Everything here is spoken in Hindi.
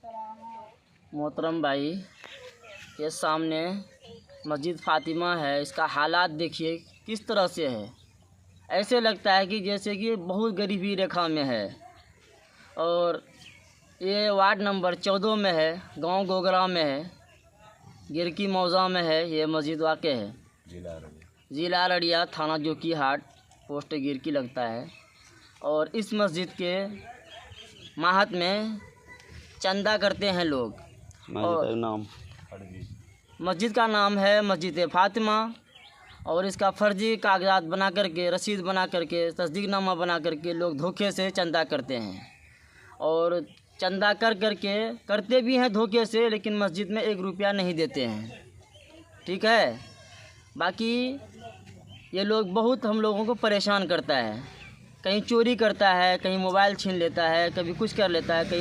मोहतरम भाई, ये सामने मस्जिद फ़ातिमा है। इसका हालात देखिए किस तरह से है। ऐसे लगता है कि जैसे कि बहुत गरीबी रेखा में है। और ये वार्ड नंबर 14 में है, गांव गोगरा में है, गिरकी मौज़ा में है। ये मस्जिद वाक़ है ज़िला अररिया, थाना जोकीहाट, पोस्ट गिरकी लगता है। और इस मस्जिद के माहत में चंदा करते हैं लोग। और मस्जिद का नाम है मस्जिद फ़ातिमा। और इसका फ़र्ज़ी कागजात बना करके, रसीद बना करके, तस्दीकनामा बना करके लोग धोखे से चंदा करते हैं। और चंदा करते भी हैं धोखे से, लेकिन मस्जिद में 1 रुपया नहीं देते हैं। ठीक है। बाकी ये लोग बहुत हम लोगों को परेशान करता है। कहीं चोरी करता है, कहीं मोबाइल छीन लेता है, कभी कुछ कर लेता है, कहीं